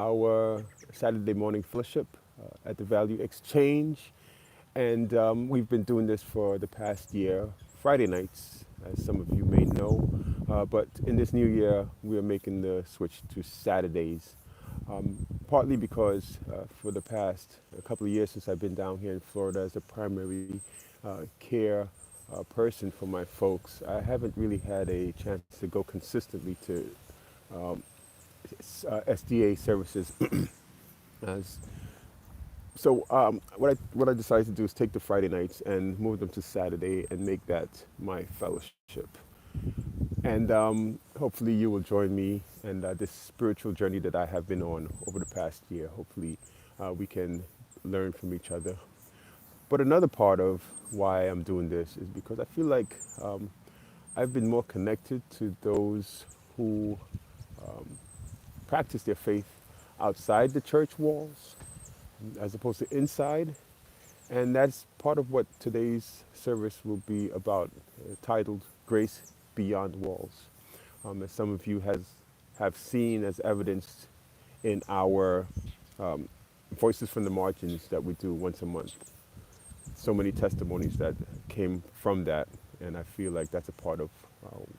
our Saturday morning fellowship at the Value Exchange. And we've been doing this for the past year, Friday nights, as some of you may know. But in this new year, we are making the switch to Saturdays, partly because for the past a couple of years since I've been down here in Florida as a primary care person for my folks, I haven't really had a chance to go consistently to SDA services. As what I decided to do is take the Friday nights and move them to Saturday and make that my fellowship. And hopefully you will join me in this spiritual journey that I have been on over the past year. Hopefully we can learn from each other. But another part of why I'm doing this is because I feel like I've been more connected to those who practice their faith outside the church walls as opposed to inside. And that's part of what today's service will be about, titled Grace Beyond Walls. As some of you have seen as evidenced in our Voices from the Margins that we do once a month. So many testimonies that came from that, and I feel like that's a part of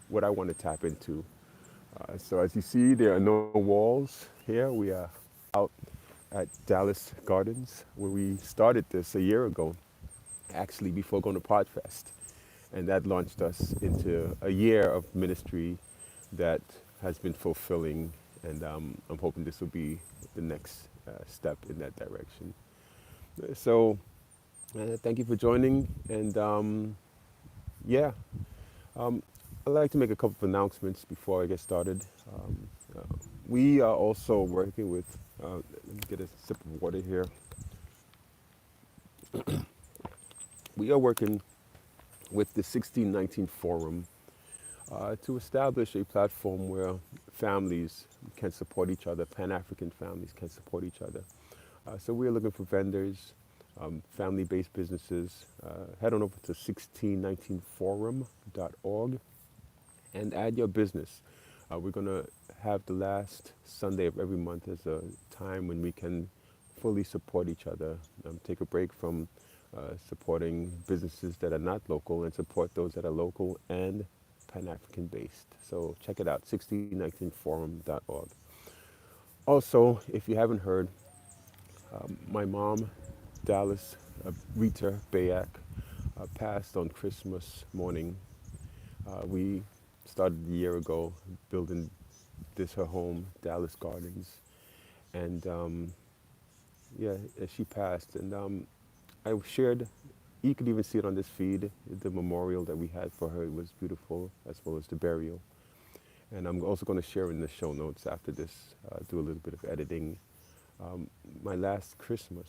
what I want to tap into. So as you see, there are no walls here. We are out at Dallas Gardens, where we started this a year ago, actually before going to Podfest. And that launched us into a year of ministry that has been fulfilling. And I'm hoping this will be the next step in that direction. So thank you for joining. And yeah, I'd like to make a couple of announcements before I get started. Uh, we are also working with, let me get a sip of water here. We are working with the 1619 Forum to establish a platform where families can support each other, Pan-African families can support each other. So we're looking for vendors, family-based businesses. Head on over to 1619forum.org and add your business. We're going to have the last Sunday of every month as a time when we can fully support each other, take a break from supporting businesses that are not local and support those that are local and Pan-African based. So check it out, 1619forum.org. Also, if you haven't heard, my mom, Dallas Rita Bayak, passed on Christmas morning. We started a year ago building this her home, Dallas Gardens, and yeah, she passed. And I shared, you could even see it on this feed, the memorial that we had for her. It was beautiful, as well as the burial. And I'm also going to share in the show notes after this, do a little bit of editing, my last Christmas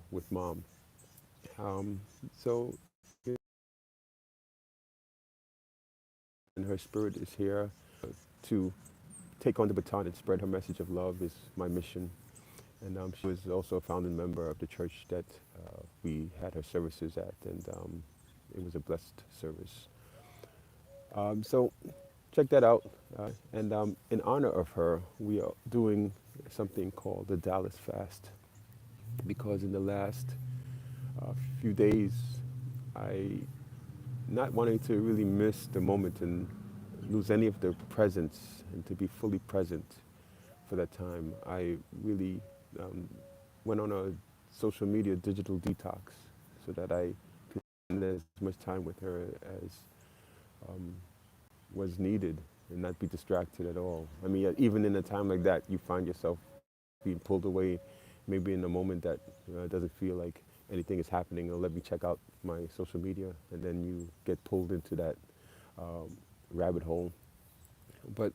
with mom. So, and her spirit is here to take on the baton and spread her message of love is my mission. And she was also a founding member of the church that we had her services at, and it was a blessed service. So check that out. And in honor of her, we are doing something called the Dallas Fast, because in the last few days, I, not wanting to really miss the moment and lose any of the presence and to be fully present for that time, I really went on a social media digital detox so that I could spend as much time with her as um, was needed and not be distracted at all. I mean, even in a time like that, you find yourself being pulled away, maybe in a moment that doesn't feel like anything is happening, or let me check out my social media, and then you get pulled into that rabbit hole. But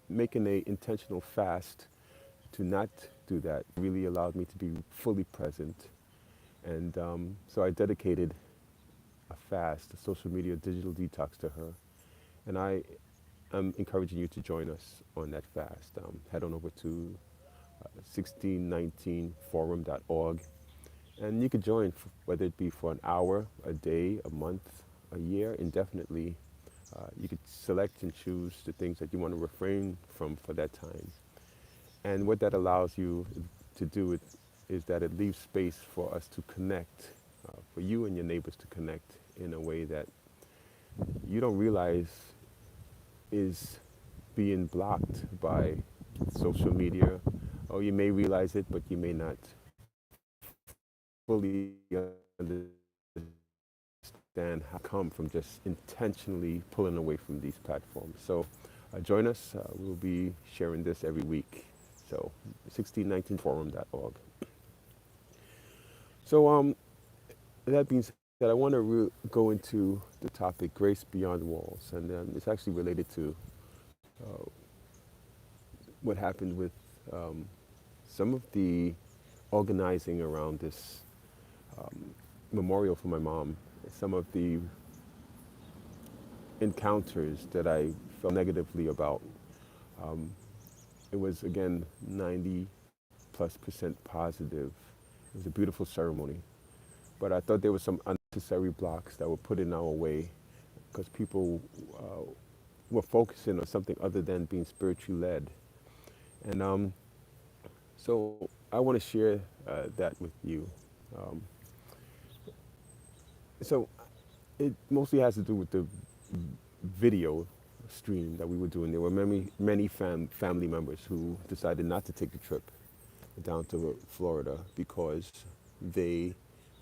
making a intentional fast to not do that really allowed me to be fully present. And so I dedicated a fast, a social media digital detox to her. And I am encouraging you to join us on that fast. Head on over to 1619forum.org. And you could join, whether it be for an hour, a day, a month, a year, indefinitely. You could select and choose the things that you want to refrain from for that time. And what that allows you to do is that it leaves space for us to connect, for you and your neighbors to connect in a way that you don't realize is being blocked by social media. Or you may realize it, but you may not fully understand how come from just intentionally pulling away from these platforms. So join us. We'll be sharing this every week. So 1619forum.org. So that being said, I want to go into the topic grace beyond walls, and it's actually related to uh, what happened with some of the organizing around this memorial for my mom, some of the encounters that I felt negatively about. Um, it was, again, 90+% positive. It was a beautiful ceremony. But I thought there were some unnecessary blocks that were put in our way because people were focusing on something other than being spiritually led. And so I want to share that with you. Um, so it mostly has to do with the video stream that we were doing. There were many family members who decided not to take the trip down to Florida because they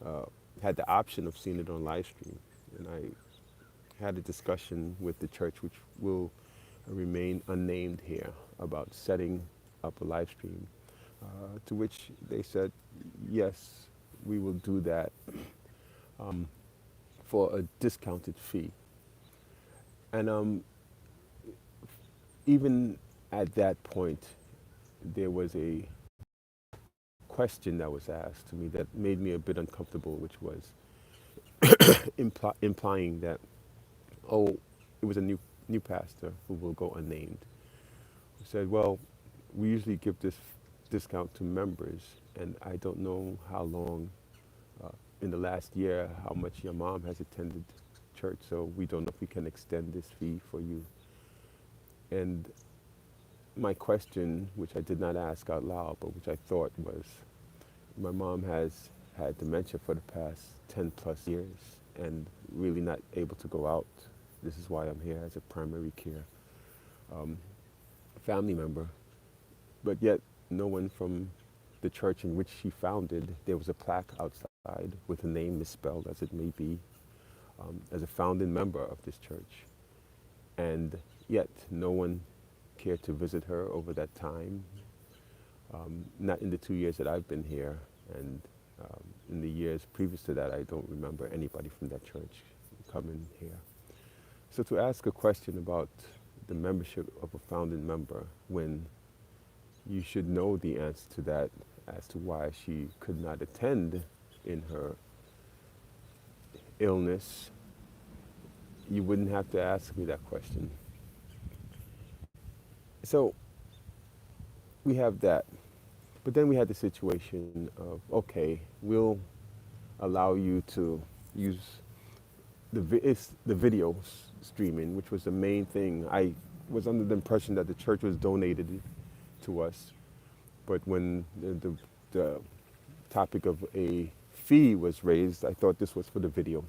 uh, had the option of seeing it on live stream. And I had a discussion with the church, which will remain unnamed here, about setting up a live stream, to which they said, yes, we will do that um, for a discounted fee. And even at that point, there was a question that was asked to me that made me a bit uncomfortable, which was implying that, oh, it was a new pastor who will go unnamed, who said, well, we usually give this discount to members, and I don't know how long in the last year how much your mom has attended church, so we don't know if we can extend this fee for you. And my question, which I did not ask out loud, but which I thought was, my mom has had dementia for the past 10+ years and really not able to go out. This is why I'm here as a primary care um, family member. But yet, no one from the church in which she founded, there was a plaque outside with a name misspelled as it may be, as a founding member of this church. And yet, no one cared to visit her over that time. Not in the 2 years that I've been here, and in the years previous to that, I don't remember anybody from that church coming here. So to ask a question about the membership of a founding member when you should know the answer to that as to why she could not attend in her illness, you wouldn't have to ask me that question. So we have that. But then we had the situation of, okay, we'll allow you to use the video streaming, which was the main thing. I was under the impression that the church was donated to us, but when the topic of a fee was raised, I thought this was for the video.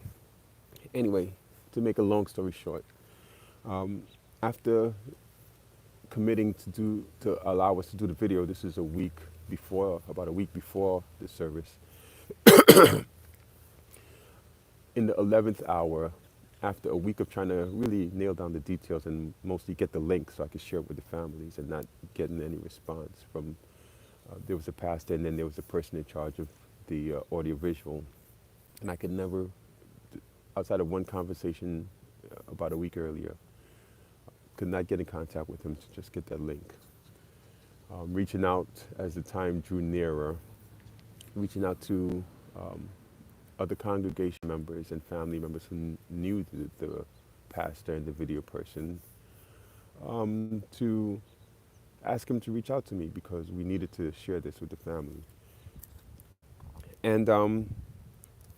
Anyway, to make a long story short, after committing to allow us to do the video, this is about a week before the service, in the 11th hour, after a week of trying to really nail down the details and mostly get the link so I could share it with the families and not getting any response from, there was a pastor and then there was a person in charge of the audiovisual. And I could never, outside of one conversation about a week earlier, could not get in contact with him to just get that link. Reaching out as the time drew nearer, reaching out to other congregation members and family members who knew the pastor and the video person, to ask him to reach out to me because we needed to share this with the family. And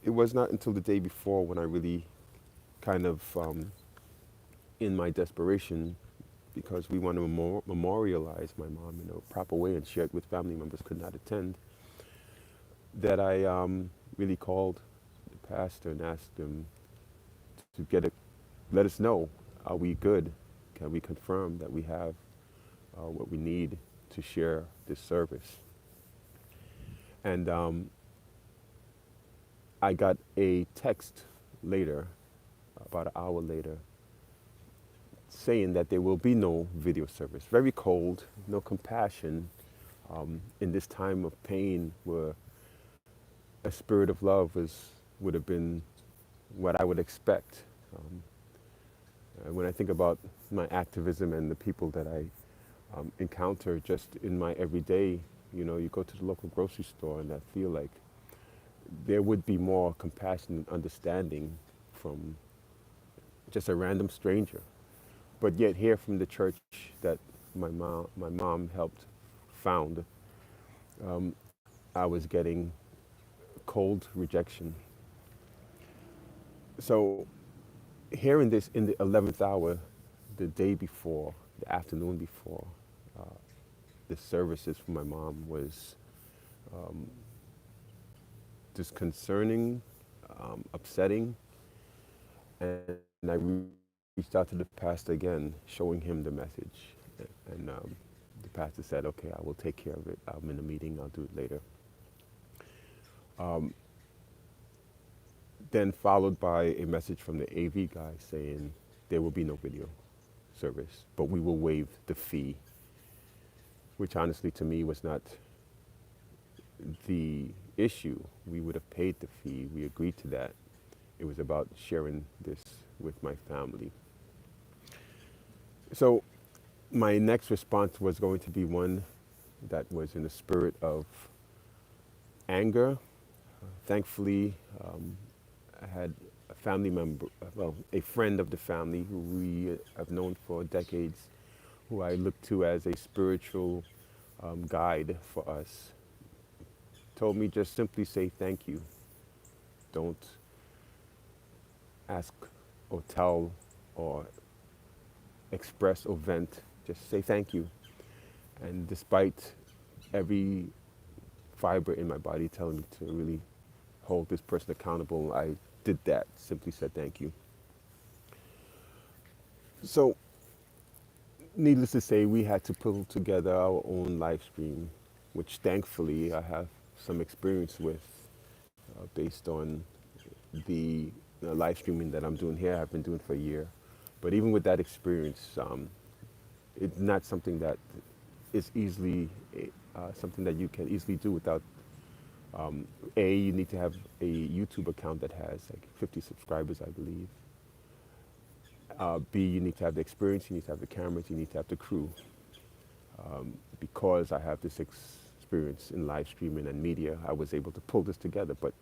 it was not until the day before when I really kind of, in my desperation, because we want to memorialize my mom in a proper way and share it with family members who could not attend, that I really called the pastor and asked him to let us know, are we good? Can we confirm that we have what we need to share this service? And I got a text later, about an hour later, saying that there will be no video service. Very cold, no compassion in this time of pain where a spirit of love would have been what I would expect. When I think about my activism and the people that I encounter just in my everyday, you go to the local grocery store and I feel like there would be more compassion and understanding from just a random stranger. But yet here from the church that my mom helped found, I was getting cold rejection. So hearing this in the 11th hour, the day before, the afternoon before, the services for my mom was disconcerting, upsetting, and I reached out to the pastor again, showing him the message. And the pastor said, okay, I will take care of it. I'm in a meeting, I'll do it later. Then followed by a message from the AV guy saying there will be no video service, but we will waive the fee, which honestly to me was not the issue. We would have paid the fee. We agreed to that. It was about sharing this with my family. So my next response was going to be one that was in the spirit of anger. Thankfully, I had a family member, well, a friend of the family who we have known for decades, who I look to as a spiritual guide for us, told me just simply say thank you. Don't ask or tell or express or vent. Just say thank you. And despite every fiber in my body telling me to really hold this person accountable, I did that, simply said thank you. So, needless to say, we had to pull together our own live stream, which thankfully I have some experience with based on the live streaming that I'm doing here. I've been doing for a year. But even with that experience, it's not something that is easily something that you can easily do without you need to have a YouTube account that has like 50 subscribers, I believe. B, you need to have the experience, you need to have the cameras, you need to have the crew. Because I have this experience in live streaming and media, I was able to pull this together, but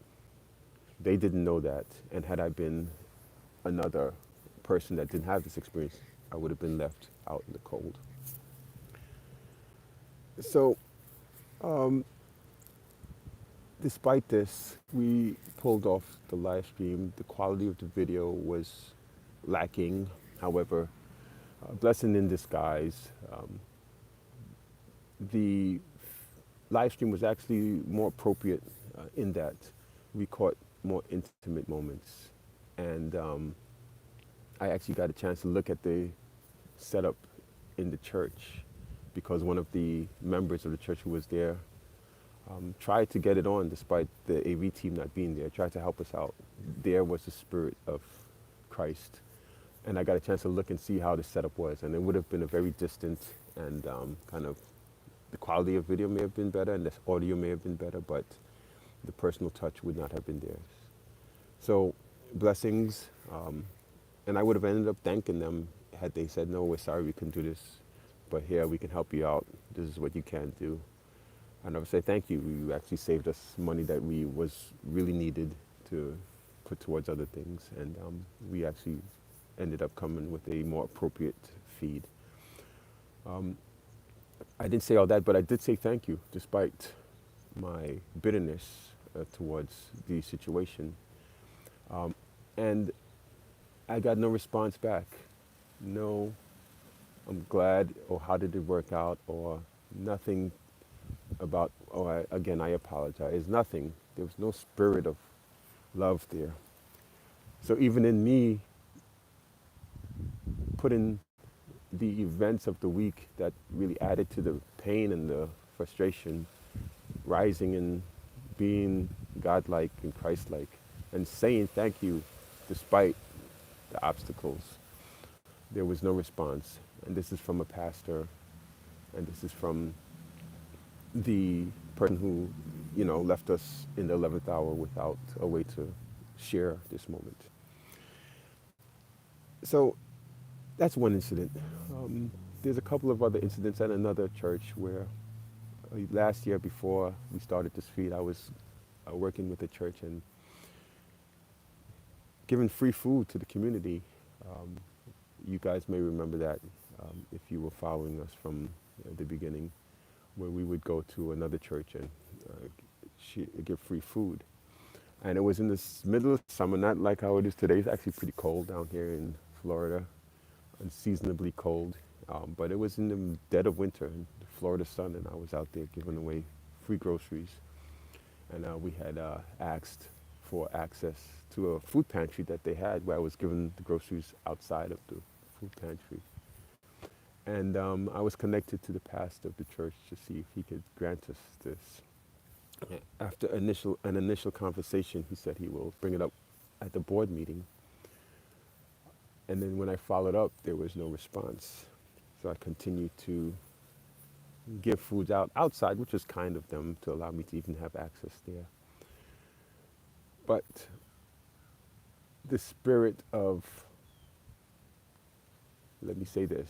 they didn't know that. And had I been another person that didn't have this experience, I would have been left out in the cold. So, despite this, we pulled off the live stream. The quality of the video was lacking. However, blessing in disguise. The live stream was actually more appropriate in that we caught more intimate moments. And I actually got a chance to look at the setup in the church because one of the members of the church who was there tried to get it on despite the AV team not being there, tried to help us out. There was the Spirit of Christ. And I got a chance to look and see how the setup was. And it would have been a very distant and kind of, the quality of video may have been better and the audio may have been better, but the personal touch would not have been there. So blessings. And I would have ended up thanking them had they said, no, we're sorry we couldn't do this, but here we can help you out. This is what you can do. And I would say thank you. You actually saved us money that we was really needed to put towards other things. And we actually ended up coming with a more appropriate feed. I didn't say all that, but I did say thank you, despite my bitterness towards the situation. And I got no response back. No I'm glad, or how did it work out, or nothing about, oh, again, I apologize. Nothing. There was no spirit of love there. So even in me putting the events of the week that really added to the pain and the frustration, rising and being godlike and Christ-like, and saying thank you despite the obstacles, there was no response. And this is from a pastor, and this is from the person who, left us in the 11th hour without a way to share this moment. So that's one incident. There's a couple of other incidents at another church where last year before we started this feed, I was working with the church and giving free food to the community. Um, you guys may remember that if you were following us from the beginning, where we would go to another church and give free food. And it was in this middle of summer, not like how it is today. It's actually pretty cold down here in Florida, unseasonably cold. But it was in the dead of winter in the Florida sun, and I was out there giving away free groceries. And we had asked for access to a food pantry that they had, where I was giving the groceries outside of the food pantry. And I was connected to the pastor of the church to see if he could grant us this. After an initial conversation, he said he will bring it up at the board meeting. And then when I followed up, there was no response. So I continued to give foods outside, which was kind of them to allow me to even have access there. But the spirit of, let me say this,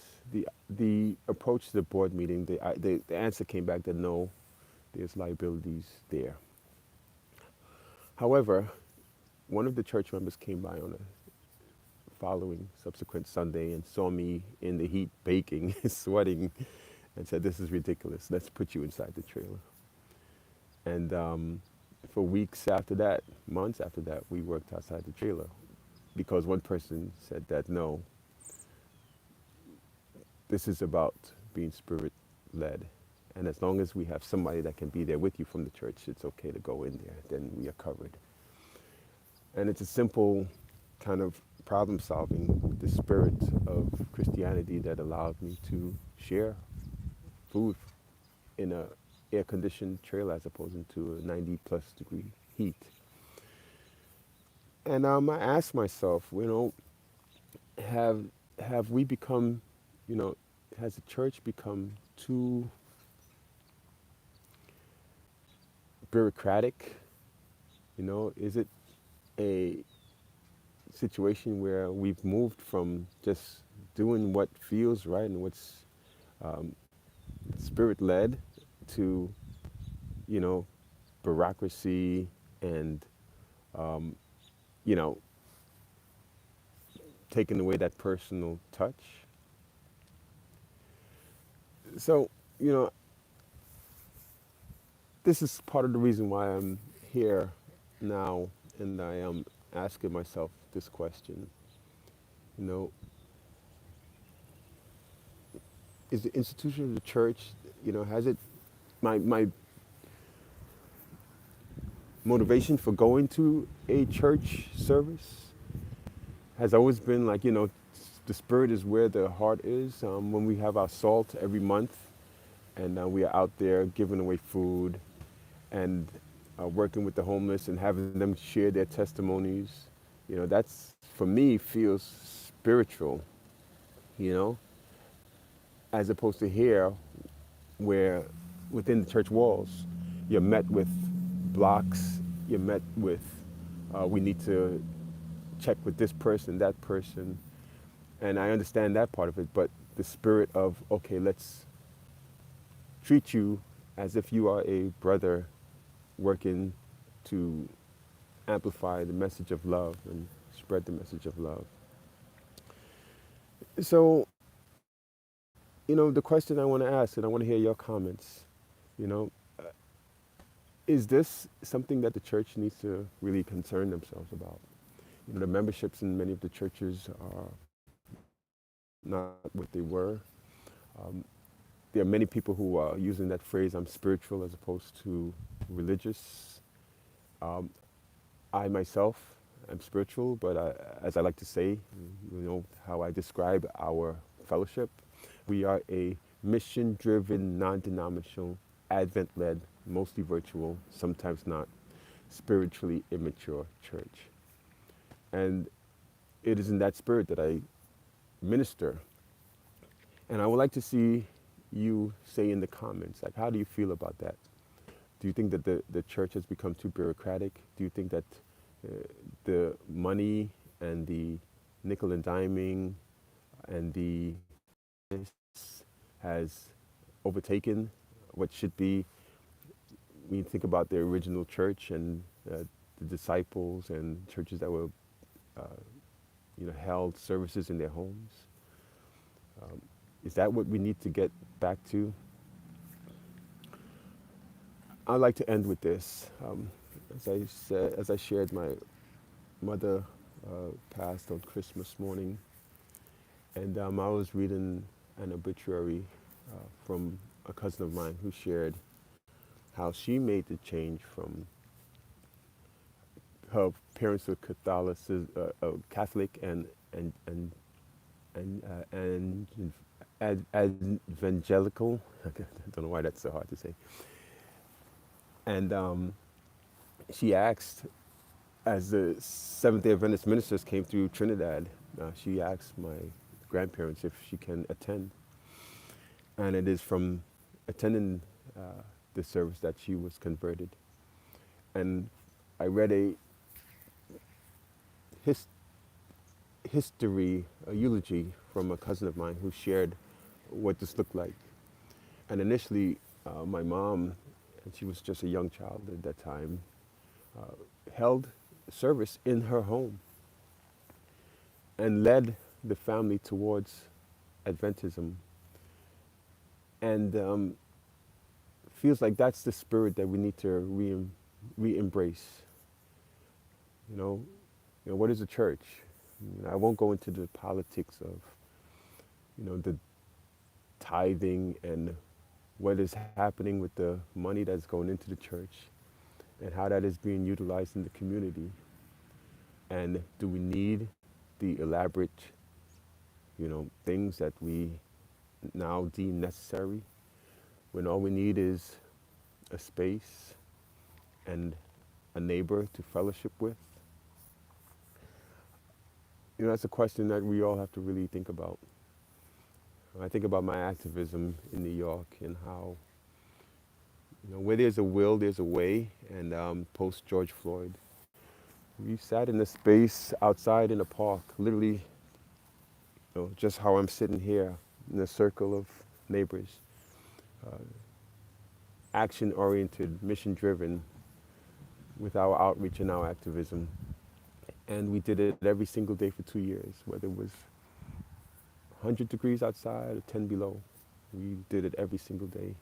the approach to the board meeting, the answer came back that no, there's liabilities there. However, one of the church members came by on a following subsequent Sunday and saw me in the heat baking, sweating, and said, "This is ridiculous. Let's put you inside the trailer." And for weeks after that, months after that, we worked outside the trailer because one person said that no, this is about being spirit led. And as long as we have somebody that can be there with you from the church, it's okay to go in there. Then we are covered. And it's a simple kind of problem solving with the spirit of Christianity that allowed me to share food in a air conditioned trailer as opposed to a 90+ degree heat. And I asked myself, have we become, has the church become too bureaucratic? Is it a situation where we've moved from just doing what feels right and what's spirit led to, bureaucracy and, um, you know, taking away that personal touch? So, you know, this is part of the reason why I'm here now, and I am asking myself this question. You know, is the institution of the church, has it, my motivation for going to a church service has always been like, the spirit is where the heart is. When we have our salt every month, and we are out there giving away food and working with the homeless and having them share their testimonies, that's, for me, feels spiritual, you know, as opposed to here, where within the church walls, you're met with blocks, you're met with, we need to check with this person, that person. And I understand that part of it, but the spirit of, okay, let's treat you as if you are a brother working to amplify the message of love and spread the message of love. So, the question I want to ask, and I want to hear your comments, you know, is this something that the church needs to really concern themselves about? The memberships in many of the churches are not what they were. There are many people who are using that phrase, I'm spiritual as opposed to religious. Um, I myself am spiritual, but as I like to say, you know how I describe our fellowship, we are a mission-driven, non-denominational, Advent-led, mostly virtual, sometimes not, spiritually immature church. And it is in that spirit that I minister. And I would like to see you say in the comments, like, how do you feel about that? Do you think that the church has become too bureaucratic? Do you think that the money and the nickel and diming and the has overtaken what should be? When you think about the original church and the disciples and churches that were, uh, held services in their homes, is that what we need to get back to? I'd like to end with this. As I shared, my mother passed on Christmas morning, and I was reading an obituary from a cousin of mine who shared how she made the change from her parents were Catholic and evangelical. I don't know why that's so hard to say. And she asked, as the Seventh-day Adventist ministers came through Trinidad, she asked my grandparents if she can attend. And it is from attending the service that she was converted. And I read a history, a eulogy from a cousin of mine who shared what this looked like. And initially, my mom, and she was just a young child at that time, held service in her home and led the family towards Adventism. And feels like that's the spirit that we need to re-embrace. What is a church? I won't go into the politics of, the tithing and what is happening with the money that's going into the church and how that is being utilized in the community. And do we need the elaborate, things that we now deem necessary when all we need is a space and a neighbor to fellowship with? That's a question that we all have to really think about. I think about my activism in New York and how, where there's a will, there's a way. And post George Floyd, we sat in a space outside in a park, literally, just how I'm sitting here in a circle of neighbors, action-oriented, mission-driven with our outreach and our activism. And we did it every single day for 2 years, whether it was 100 degrees outside or 10 below. We did it every single day.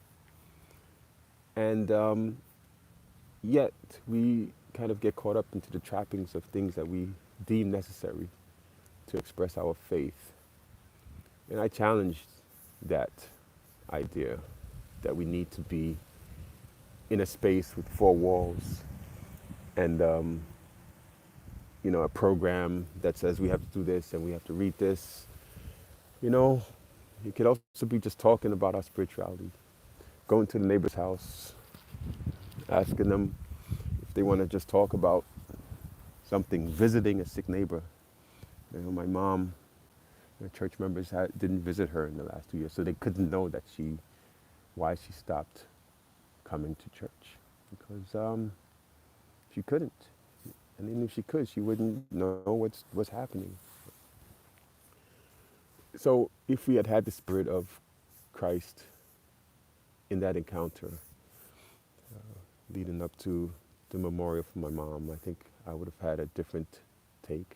And yet we kind of get caught up into the trappings of things that we deem necessary to express our faith. And I challenged that idea that we need to be in a space with four walls and a program that says we have to do this and we have to read this. It could also be just talking about our spirituality, going to the neighbor's house, asking them if they want to just talk about something, visiting a sick neighbor. My mom, the church members didn't visit her in the last 2 years, so they couldn't know why she stopped coming to church, because she couldn't. And even if she could, she wouldn't know what's happening. So if we had had the spirit of Christ in that encounter, leading up to the memorial for my mom, I think I would have had a different take.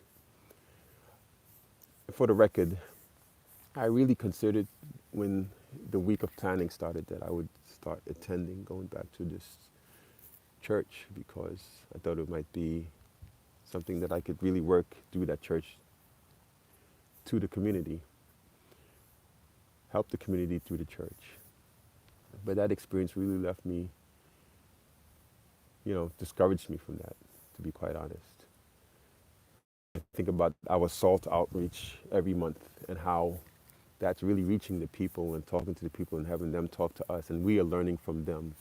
For the record, I really considered when the week of planning started that I would start attending, going back to this church, because I thought it might be something that I could really work through that church to the community. help the community through the church. But that experience really left me, discouraged me from that, to be quite honest. I think about our SALT outreach every month and how that's really reaching the people and talking to the people and having them talk to us, and we are learning from them.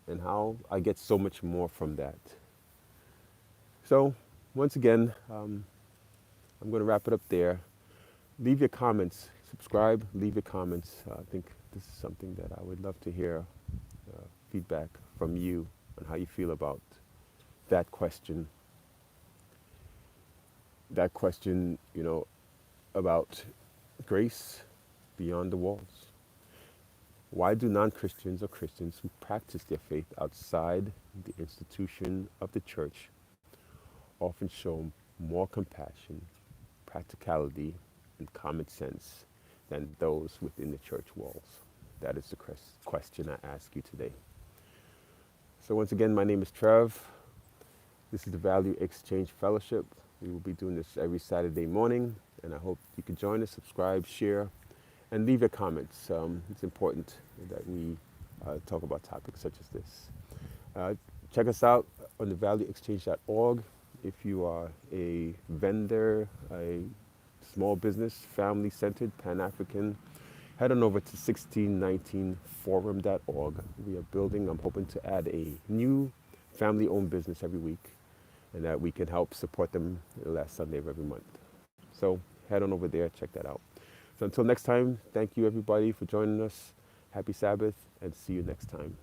And how I get so much more from that. So, once again, I'm going to wrap it up there. Leave your comments, subscribe, leave your comments. I think this is something that I would love to hear feedback from you on how you feel about that question. That question, about grace beyond the walls. Why do non-Christians or Christians who practice their faith outside the institution of the church often show more compassion, practicality, and common sense than those within the church walls? That is the question I ask you today. So once again, my name is Trev. This is the Value Exchange Fellowship. We will be doing this every Saturday morning, and I hope you can join us, subscribe, share, and leave your comments. It's important that we talk about topics such as this. Check us out on thevalueexchange.org. If you are a vendor, a small business, family-centered, Pan-African, head on over to 1619forum.org. We are building, I'm hoping to add a new family-owned business every week, and that we can help support them the last Sunday of every month. So head on over there, check that out. So until next time, thank you everybody for joining us. Happy Sabbath, and see you next time.